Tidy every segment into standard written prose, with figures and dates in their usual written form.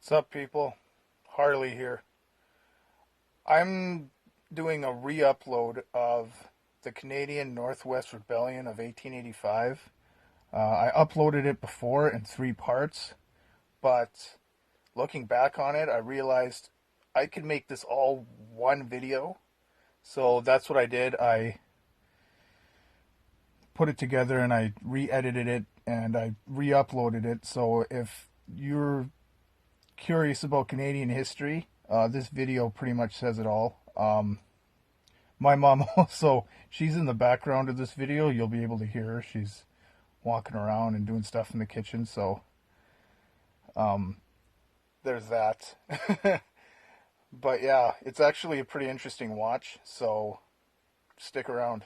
What's up, people? Harley here. I'm doing a re-upload of the Canadian Northwest Rebellion of 1885. I uploaded it before in 3 parts, but looking back on it, I realized I could make this all one video. So that's what I did. I put it together and I re-edited it and I re-uploaded it. So if you're curious about Canadian history, this video pretty much says it all. My mom also, she's in the background of this video. You'll be able to hear her. She's walking around and doing stuff in the kitchen, so there's that. But yeah, it's actually a pretty interesting watch, so stick around.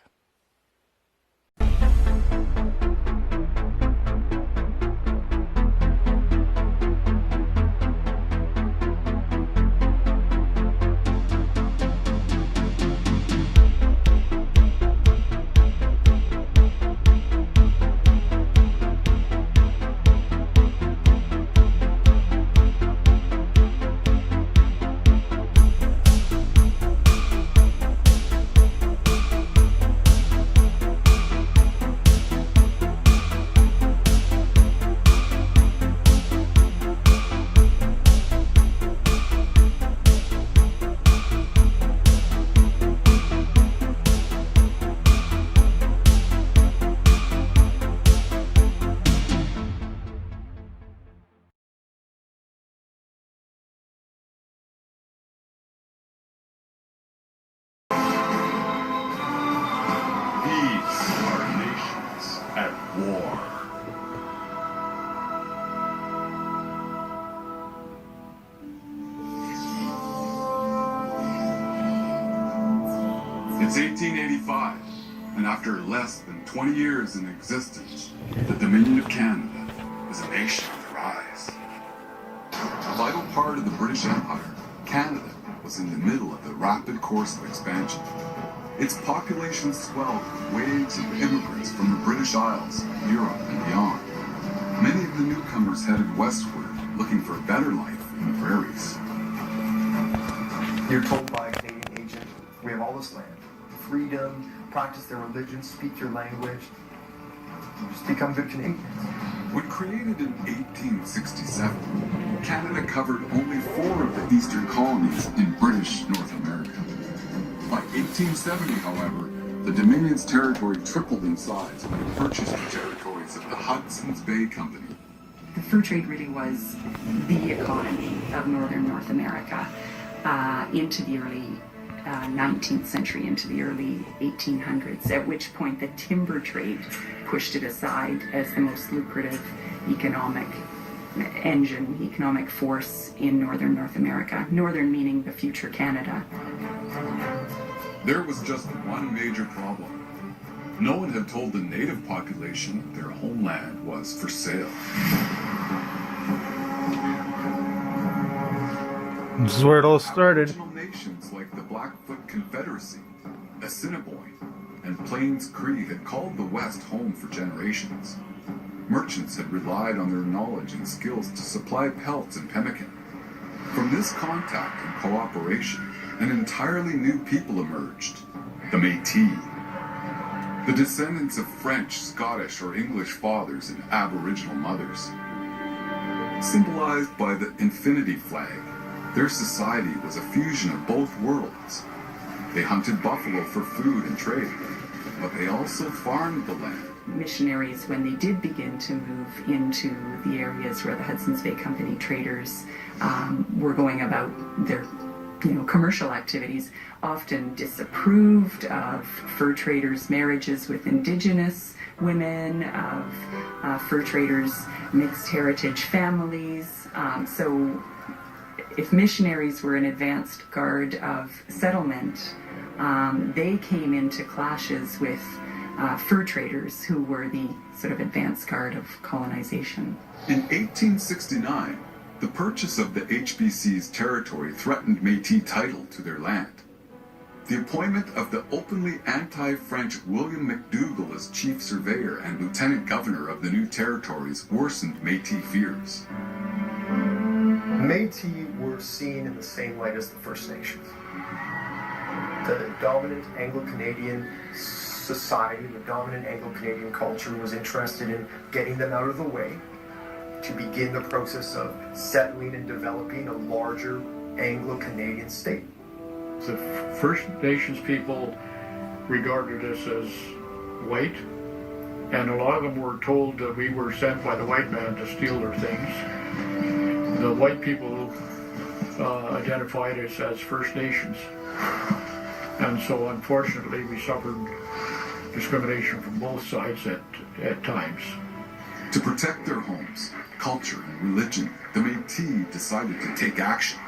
It's 1885, and after less than 20 years in existence, the Dominion of Canada is a nation on the rise. A vital part of the British Empire, Canada was in the middle of the rapid course of expansion. Its population swelled with waves of immigrants from the British Isles, Europe, and beyond. Many of the newcomers headed westward, looking for a better life in the prairies. You're told by a Canadian agent, we have all this land. Freedom, practice their religion, speak your language, just become good Canadians. When created in 1867, Canada covered only 4 of the eastern colonies in British North America. By 1870, however, the Dominion's territory tripled in size when it purchased the territories of the Hudson's Bay Company. The fur trade really was the economy of northern North America into the early 19th century, into the early 1800s, at which point the timber trade pushed it aside as the most lucrative economic engine, economic force in northern North America. Northern meaning the future Canada. There was just one major problem. No one had told the native population their homeland was for sale. This is where it all started. Aboriginal nations like the Blackfoot Confederacy, Assiniboine, and Plains Cree had called the West home for generations. Merchants had relied on their knowledge and skills to supply pelts and pemmican. From this contact and cooperation, an entirely new people emerged, the Métis. The descendants of French, Scottish, or English fathers and Aboriginal mothers. Symbolized by the infinity flag, their society was a fusion of both worlds. They hunted buffalo for food and trade, but they also farmed the land. Missionaries, when they did begin to move into the areas where the Hudson's Bay Company traders were going about their commercial activities, often disapproved of fur traders' marriages with indigenous women, of fur traders' mixed heritage families. So if missionaries were an advanced guard of settlement, they came into clashes with fur traders who were the sort of advanced guard of colonization. In 1869, the purchase of the HBC's territory threatened Métis title to their land. The appointment of the openly anti-French William McDougall as chief surveyor and lieutenant governor of the new territories worsened Métis fears. Métis were seen in the same light as the First Nations. The dominant Anglo-Canadian society, the dominant Anglo-Canadian culture was interested in getting them out of the way to begin the process of settling and developing a larger Anglo-Canadian state. The First Nations people regarded us as white, and a lot of them were told that we were sent by the white man to steal their things. The white people identified us as First Nations, and so unfortunately we suffered discrimination from both sides at times. To protect their homes, culture, and religion, the Métis decided to take action.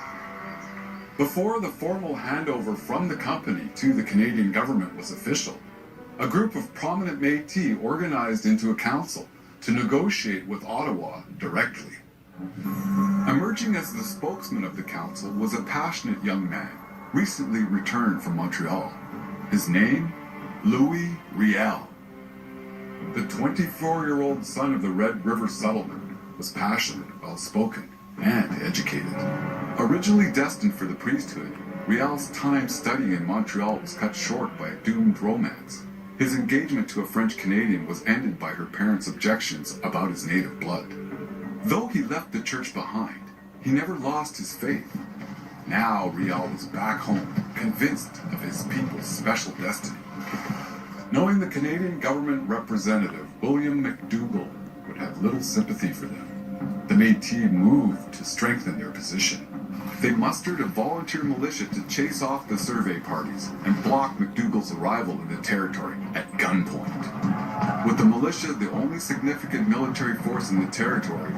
Before the formal handover from the company to the Canadian government was official, a group of prominent Métis organized into a council to negotiate with Ottawa directly. Emerging as the spokesman of the council was a passionate young man, recently returned from Montreal. His name, Louis Riel. The 24-year-old son of the Red River settlement was passionate, well-spoken, and educated. Originally destined for the priesthood, Riel's time studying in Montreal was cut short by a doomed romance. His engagement to a French Canadian was ended by her parents' objections about his native blood. Though he left the church behind, he never lost his faith. Now Riel was back home, convinced of his people's special destiny. Knowing the Canadian government representative, William McDougall, would have little sympathy for them, the Métis moved to strengthen their position. They mustered a volunteer militia to chase off the survey parties and block McDougall's arrival in the territory at gunpoint. With the militia the only significant military force in the territory,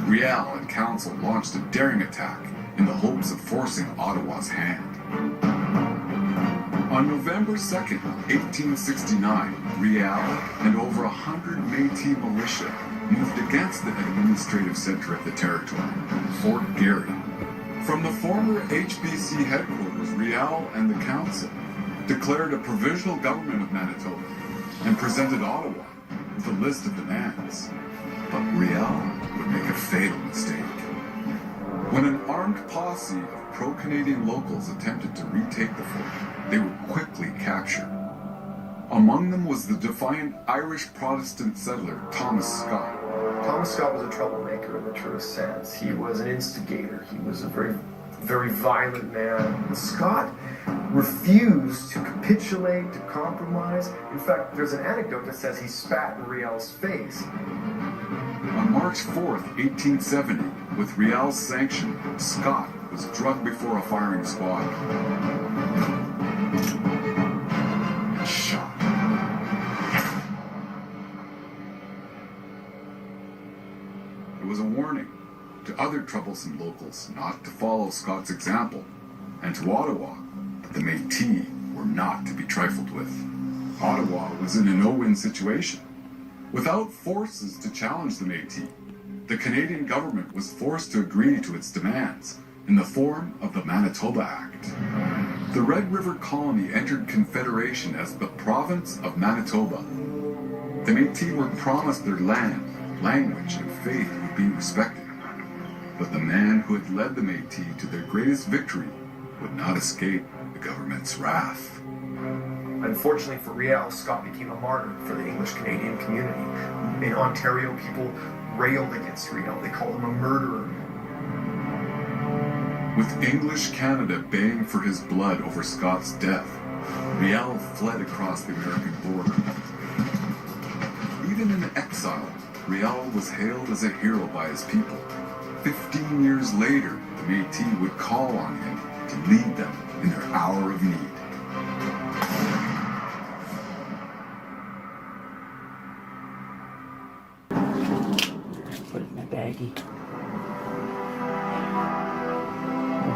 Riel and Council launched a daring attack in the hopes of forcing Ottawa's hand. On November 2nd, 1869, Riel and over 100 Métis militia moved against the administrative center of the territory, Fort Garry. From the former HBC headquarters, Riel and the Council declared a provisional government of Manitoba and presented Ottawa with a list of demands. But Riel would make a fatal mistake. When an armed posse of pro-Canadian locals attempted to retake the fort, they were quickly captured. Among them was the defiant Irish Protestant settler Thomas Scott. Thomas Scott was a troublemaker in the truest sense. He was an instigator. He was a very, very violent man. Scott refused to capitulate, to compromise. In fact, there's an anecdote that says he spat in Riel's face. On March 4th, 1870, with Riel's sanction, Scott was drugged before a firing squad and shot. It was a warning to other troublesome locals not to follow Scott's example, and to Ottawa that the Métis were not to be trifled with. Ottawa was in a no-win situation. Without forces to challenge the Métis, the Canadian government was forced to agree to its demands in the form of the Manitoba Act. The Red River Colony entered Confederation as the Province of Manitoba. The Métis were promised their land, language, and faith would be respected. But the man who had led the Métis to their greatest victory would not escape the government's wrath. Unfortunately for Riel, Scott became a martyr for the English-Canadian community. In Ontario, people railed against Riel. They called him a murderer. With English Canada baying for his blood over Scott's death, Riel fled across the American border. Even in exile, Riel was hailed as a hero by his people. 15 years later, the Métis would call on him to lead them in their hour of need. Put it in my baggie.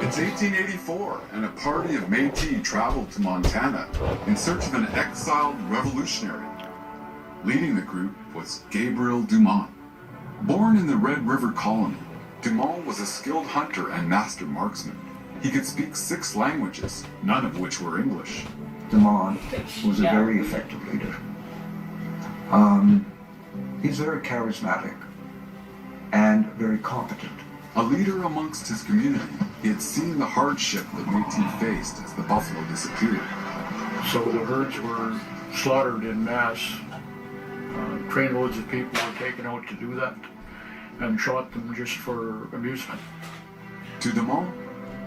It's 1884, and a party of Métis traveled to Montana in search of an exiled revolutionary. Leading the group was Gabriel Dumont. Born in the Red River Colony, Dumont was a skilled hunter and master marksman. He could speak 6 languages, none of which were English. Dumont was a very effective leader. He's very charismatic and very competent. A leader amongst his community, he had seen the hardship the Métis faced as the buffalo disappeared. So the herds were slaughtered in mass. Trainloads of people were taken out to do that and shot them just for amusement. To Dumont,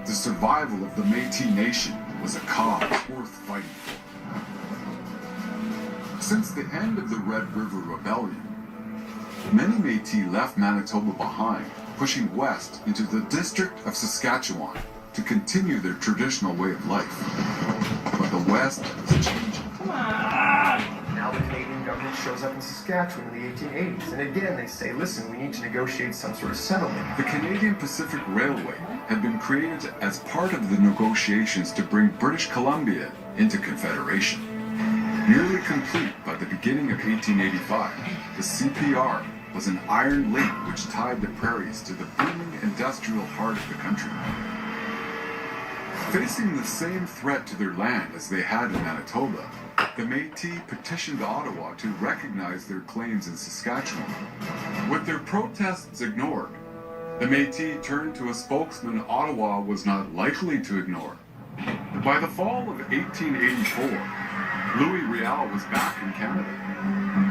the survival of the Métis nation was a cause worth fighting for. Since the end of the Red River Rebellion, many Métis left Manitoba behind, pushing west into the district of Saskatchewan to continue their traditional way of life. But the West was changing. Now the Canadian government shows up in Saskatchewan in the 1880s, and again they say, listen, we need to negotiate some sort of settlement. The Canadian Pacific Railway had been created as part of the negotiations to bring British Columbia into Confederation. Nearly complete by the beginning of 1885, the CPR was an iron link which tied the prairies to the booming industrial heart of the country. Facing the same threat to their land as they had in Manitoba, the Métis petitioned Ottawa to recognize their claims in Saskatchewan. With their protests ignored, the Métis turned to a spokesman Ottawa was not likely to ignore. By the fall of 1884, Louis Riel was back in Canada.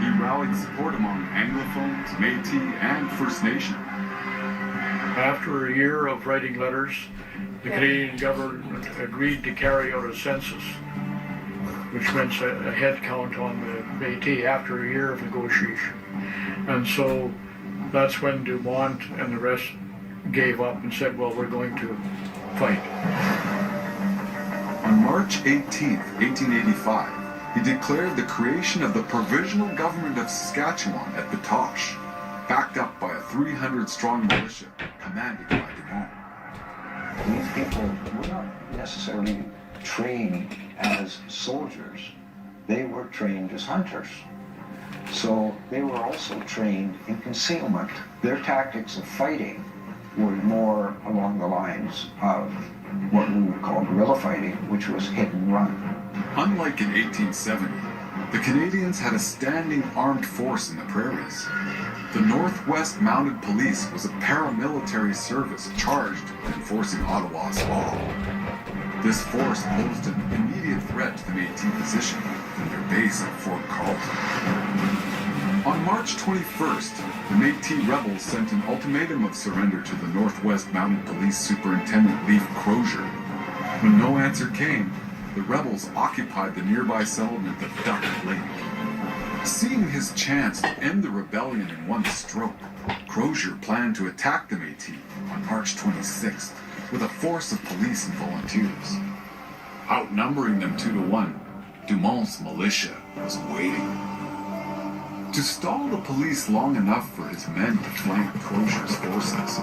He rallied support among Anglophones, Métis, and First Nation. After a year of writing letters, the Canadian government agreed to carry out a census, which meant a head count on the Métis after a year of negotiation. And so that's when Dumont and the rest gave up and said, well, we're going to fight. On March 18, 1885, he declared the creation of the Provisional Government of Saskatchewan at Batoche, backed up by a 300-strong militia commanded by Dumont. These people were not necessarily trained as soldiers. They were trained as hunters. So they were also trained in concealment. Their tactics of fighting were more along the lines of what we would call guerrilla fighting, which was hit and run. Unlike in 1870, the Canadians had a standing armed force in the prairies. The Northwest Mounted Police was a paramilitary service charged with enforcing Ottawa's law. This force posed an immediate threat to the Métis position from their base at Fort Carleton. On March 21st, the Métis rebels sent an ultimatum of surrender to the Northwest Mounted Police Superintendent Leif Crozier. When no answer came, the rebels occupied the nearby settlement of Duck Lake. Seeing his chance to end the rebellion in one stroke, Crozier planned to attack the Métis on March 26th with a force of police and volunteers. Outnumbering them 2-1, Dumont's militia was waiting. To stall the police long enough for his men to flank Crozier's forces,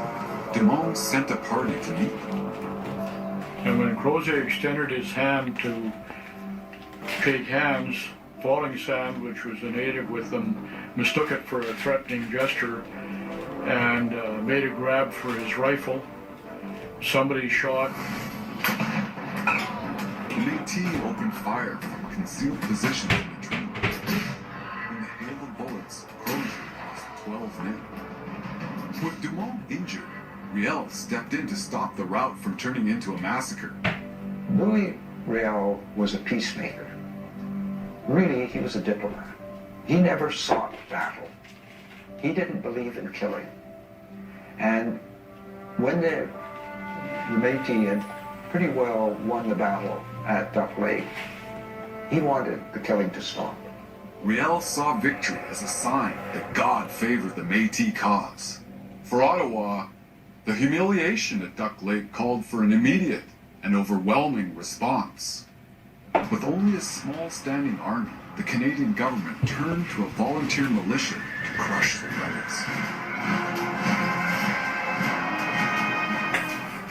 Dumont sent a party to meet them. And when Crozier extended his hand to shake hands, Falling Sand, which was a native with them, mistook it for a threatening gesture and made a grab for his rifle. Somebody shot. The Métis opened fire from concealed positions in the trees. In the hail of bullets, Crozier lost 12 men. With Dumont injured, Riel stepped in to stop the rout from turning into a massacre. Louis Riel was a peacemaker. Really, he was a diplomat. He never sought battle. He didn't believe in killing. And when the Métis had pretty well won the battle at Duck Lake, he wanted the killing to stop. Riel saw victory as a sign that God favored the Métis cause. For Ottawa, the humiliation at Duck Lake called for an immediate and overwhelming response. With only a small standing army, the Canadian government turned to a volunteer militia to crush the rebels.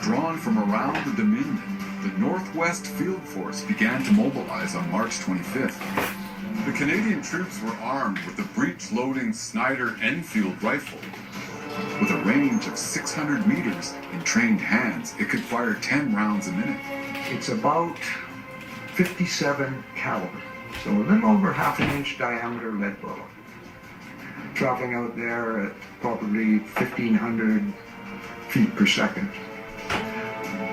Drawn from around the Dominion, the Northwest Field Force began to mobilize on March 25th. The Canadian troops were armed with the breech-loading Snyder Enfield rifle. With a range of 600 meters in trained hands, it could fire 10 rounds a minute. It's about 57 caliber, so a little over half-an-inch diameter lead bullet. Traveling out there at probably 1,500 feet per second.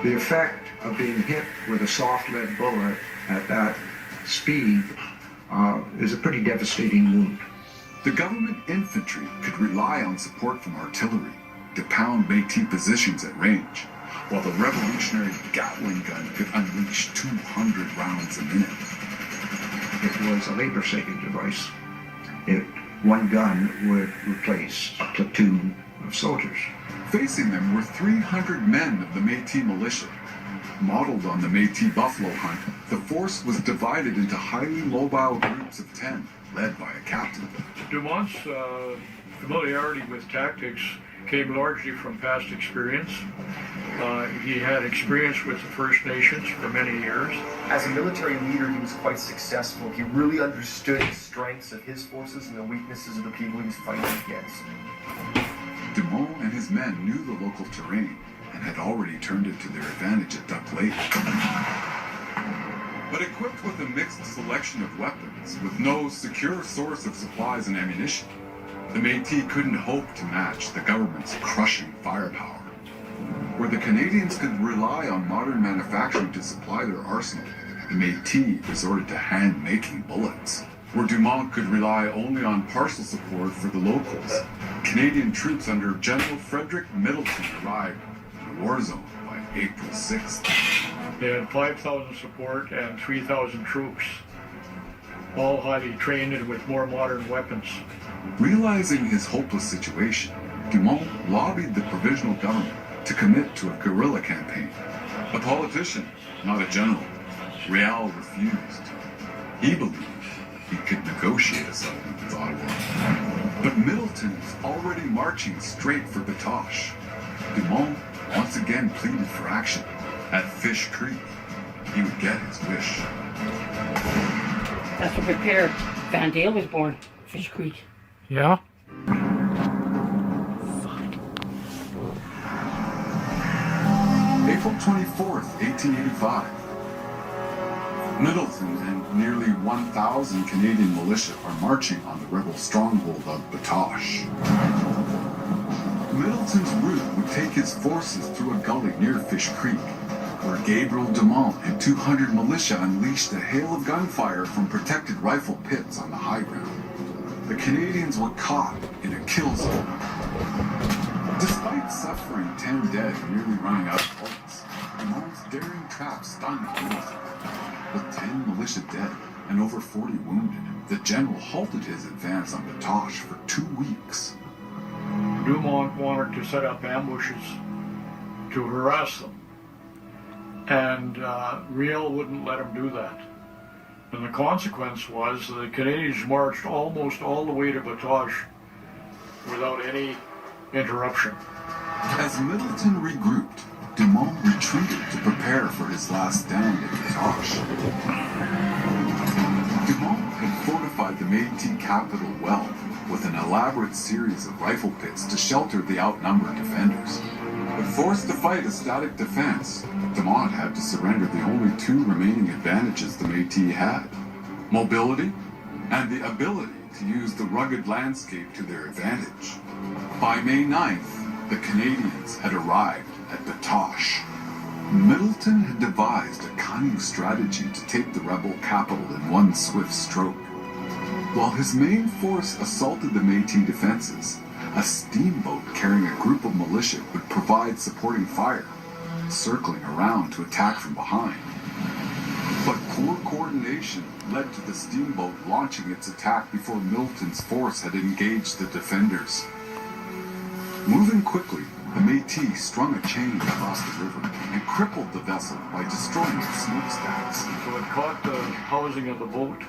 The effect of being hit with a soft lead bullet at that speed is a pretty devastating wound. The government infantry could rely on support from artillery to pound Métis positions at range, while the revolutionary Gatling gun could unleash 200 rounds a minute. It was a labor-saving device. One gun would replace a platoon of soldiers. Facing them were 300 men of the Métis militia. Modeled on the Métis buffalo hunt, the force was divided into highly mobile groups of 10, led by a captain. Dumont's familiarity with tactics came largely from past experience. He had experience with the First Nations for many years. As a military leader, he was quite successful. He really understood the strengths of his forces and the weaknesses of the people he was fighting against. Dumont and his men knew the local terrain and had already turned it to their advantage at Duck Lake. But equipped with a mixed selection of weapons, with no secure source of supplies and ammunition, the Métis couldn't hope to match the government's crushing firepower. Where the Canadians could rely on modern manufacturing to supply their arsenal, the Métis resorted to hand-making bullets. Where Dumont could rely only on partial support for the locals, Canadian troops under General Frederick Middleton arrived in the war zone by April 6th. They had 5,000 support and 3,000 troops, all highly trained and with more modern weapons. Realizing his hopeless situation, Dumont lobbied the provisional government to commit to a guerrilla campaign. A politician, not a general, Riel refused. He believed he could negotiate a settlement with Ottawa. But Middleton was already marching straight for Batoche. Dumont once again pleaded for action. At Fish Creek, he would get his wish. That's what prepared Van Dale was born, Fish Creek. Yeah? April 24th, 1885. Middleton and nearly 1,000 Canadian militia are marching on the rebel stronghold of Batoche. Middleton's route would take his forces through a gully near Fish Creek, where Gabriel Dumont and 200 militia unleashed a hail of gunfire from protected rifle pits on the high ground. The Canadians were caught in a kill zone. Despite suffering 10 dead and nearly running out of bullets, Dumont's daring trap stunned Middleton. With 10 militia dead and over 40 wounded, the general halted his advance on Batoche for 2 weeks. Dumont wanted to set up ambushes to harass them, and Riel wouldn't let him do that. And the consequence was the Canadians marched almost all the way to Batoche without any interruption. As Middleton regrouped, Dumont retreated to prepare for his last stand at Batoche. Dumont had fortified the Métis capital well with an elaborate series of rifle pits to shelter the outnumbered defenders. But forced to fight a static defense, Dumont had to surrender the only 2 remaining advantages the Métis had: mobility and the ability to use the rugged landscape to their advantage. By May 9th, the Canadians had arrived at Batoche. Middleton had devised a cunning strategy to take the rebel capital in one swift stroke. While his main force assaulted the Métis defenses, a steamboat carrying a group of militia would provide supporting fire, circling around to attack from behind. But poor coordination led to the steamboat launching its attack before Middleton's force had engaged the defenders. Moving quickly, the Métis strung a chain across the river and crippled the vessel by destroying its smokestacks. So it caught the housing of the boat,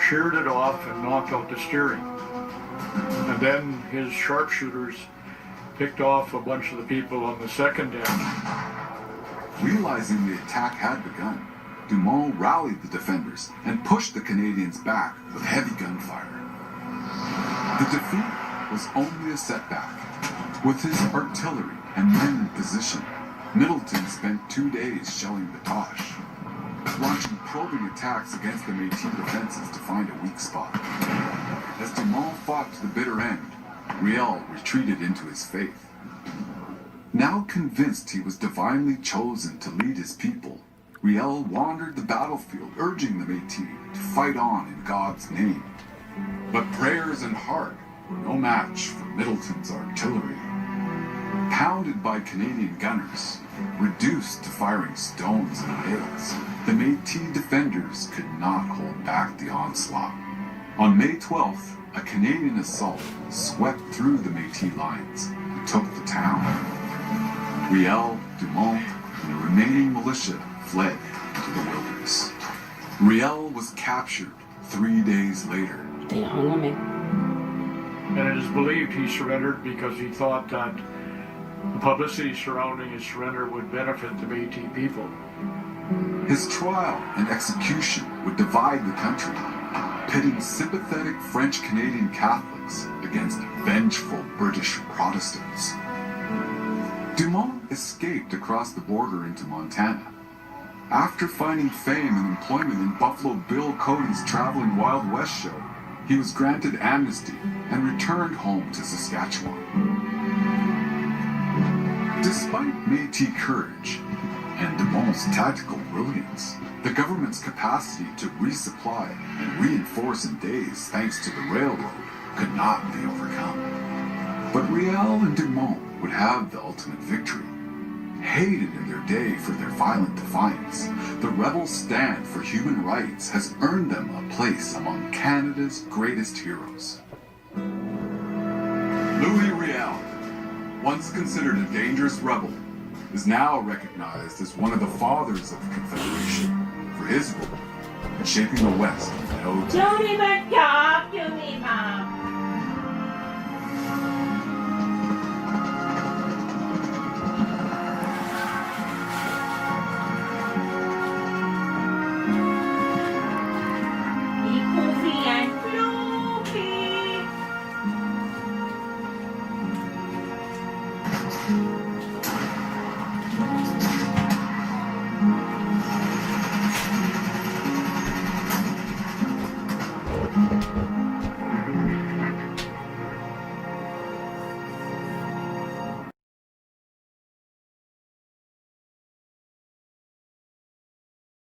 sheared it off, and knocked out the steering. And then his sharpshooters picked off a bunch of the people on the second end. Realizing the attack had begun, Dumont rallied the defenders and pushed the Canadians back with heavy gunfire. The defeat was only a setback. With his artillery and men in position, Middleton spent 2 days shelling Batoche, launching probing attacks against the Métis defenses to find a weak spot. As Dumont fought to the bitter end, Riel retreated into his faith. Now convinced he was divinely chosen to lead his people, Riel wandered the battlefield, urging the Métis to fight on in God's name. But prayers and heart were no match for Middleton's artillery. Pounded by Canadian gunners, reduced to firing stones and nails, the Métis defenders could not hold back the onslaught. On May 12th, a Canadian assault swept through the Métis lines and took the town. Riel, Dumont, and the remaining militia fled into the wilderness. Riel was captured 3 days later. They hung him. And it is believed he surrendered because he thought that the publicity surrounding his surrender would benefit the Métis people. His trial and execution would divide the country, pitting sympathetic French-Canadian Catholics against vengeful British Protestants. Dumont escaped across the border into Montana. After finding fame and employment in Buffalo Bill Cody's Traveling Wild West show, he was granted amnesty and returned home to Saskatchewan. Despite Métis courage and Dumont's tactical brilliance, the government's capacity to resupply and reinforce in days thanks to the railroad could not be overcome. But Riel and Dumont would have the ultimate victory. Hated in their day for their violent defiance, the rebels' stand for human rights has earned them a place among Canada's greatest heroes. Louis Riel, once considered a dangerous rebel, is now recognized as one of the fathers of the Confederation for his role in shaping the West that owed to Don't even talk to me, Mom.